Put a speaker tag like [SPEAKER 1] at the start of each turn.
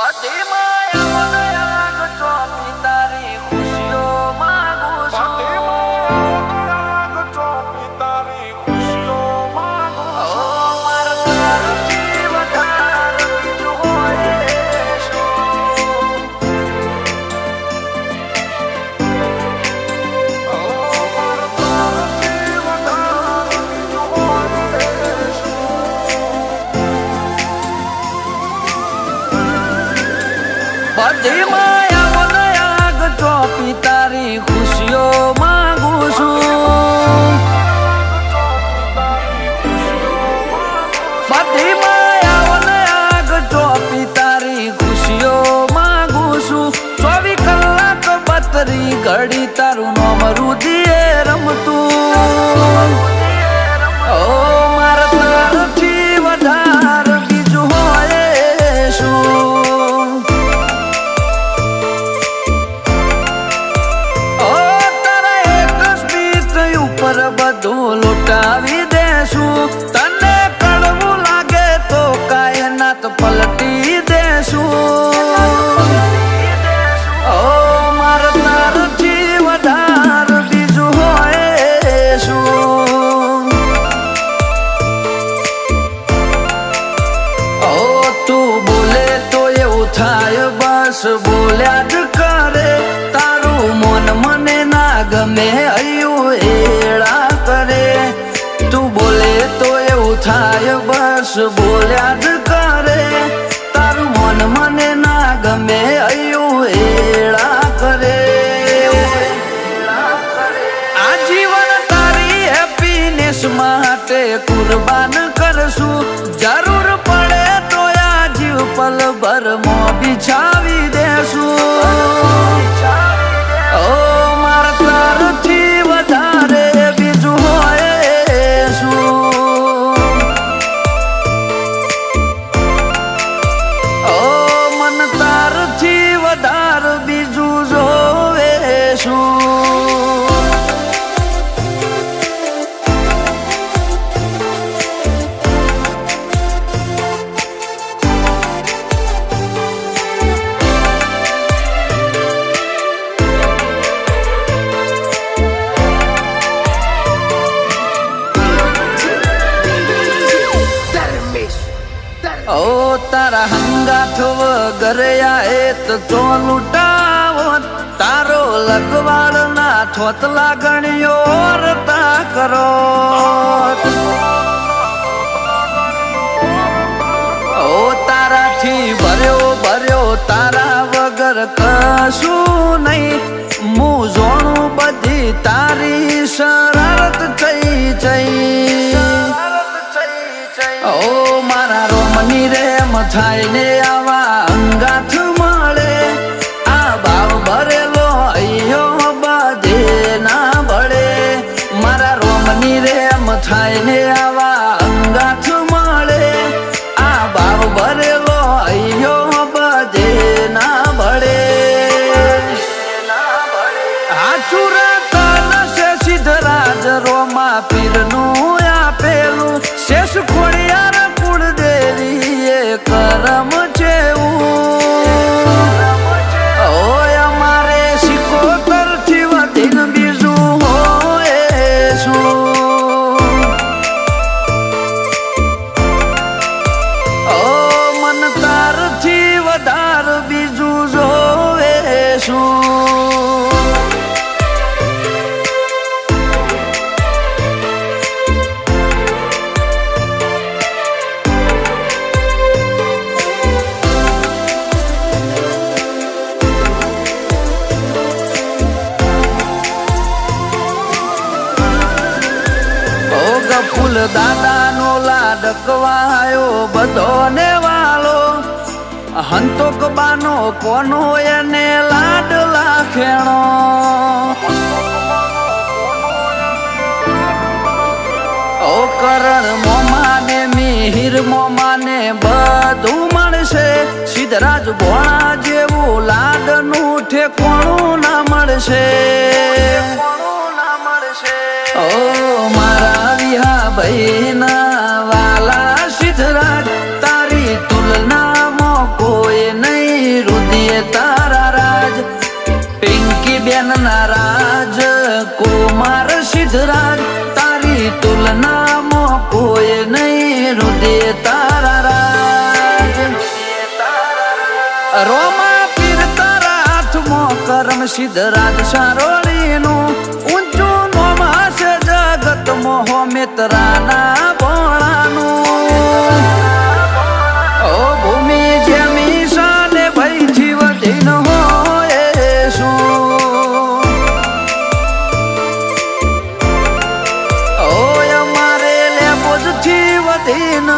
[SPEAKER 1] બધી માયા મને આગ ચોપી તારી ખુશીઓ માંગુ છું. બધી માયા મને આગ ચોપી તારી ખુશીઓ માંગુ છું. ઓ મારા તારથી વધારે બીજું હોય શું? ઓ મારા તારથી વધારે બીજું હોય બધી માયા મને આગ ચોપી તારી ખુશીઓ માંગુ છું. બધી માયા મને આગ ચોપી તારી ખુશીઓ માંગુ છું. 24 કલાક 32 ઘડી તારું નામ રુધિરે રમતું. ઓ મારા તારથી વધારે બીજું હોય શું? બધું લૂંટાવી દેશું. તને કડવું લાગે તો કાયનાત પલટી દેશું. ઓ મારા તારથી વધારે બીજું હોય શું? ઓ તું બોલે તો એવું થાય બસ બોલ્યા જ કરે. તારું મન મને ના ગમે હૈયું એળા કરે. તું બોલે તો એવું થાય બસ બોલ્યા જ કરે. તારું મન મને ના ગમે હૈયું એળા કરે. આ જીવન તારી હેપીનેસ માટે કુરબાન કરશું. જરૂર પડે તો આ જીવ પલભર મોં બિછાવી દેશું. ઓ મારા તારથી વધારે બીજું હોય શું? ઓ મન તારથી વધારે બીજું જોવે શું? ઓ તારા હંગાથ વગર આએ તો ચો લૂંટાવત. તારો લગવાળ ના થોત લાગણીઓ રતા કરો. ઓ તારાથી ભર્યો તારા વગર કશું નહીં. હું જોણું બધી તારી શરારત ચઈ. ઓ મારા રોમની રેમ થાય ને આવા અંગાથ મળે. આ ભાવ ભરેલો અయ్યો બધે ના ભળે. મારા રોમની રેમ થાય ને આવા અંગાથ મળે. આ ભાવ ભરેલો અయ్યો બધે ના ભળે. હાચું રતન છે સિદ્ધરાજ રોમા પીરનું આપેલું. શેષ ખોડિયાર કુળદેવી એ કરમ છે. ઓય અમારે સિકોતર થી વધીને બીજું હોય શું? ઓ મન તારથી વધારે બીજું જોવે શું? ફૂલ દાદાનો લાડકવાયો બધો ને વાલો. હંતોક બાનો કોનો એને લાડ લાખેણો. ઓ કરણ મોમાને મિહિર મોમાને બધું મળશે. સિદ્ધરાજ ભોળા જેવું લાડનું ઠેકોણું ના મળશે. ઓ મારા વિહા ભાઈના વાલા સિદ્ધરાજ તારી તુલનામાં કોઈ નહીં સિદ્ધરાજ સારોળીનું ઊંચું નોમ હશે જગતમાં હો મિત્રાના ભોળાનું ઓ ભૂમિ જેમી સાને ભાઈ જીવ દિન હોય શું ઓય મારે લેબોજ જીવ દિન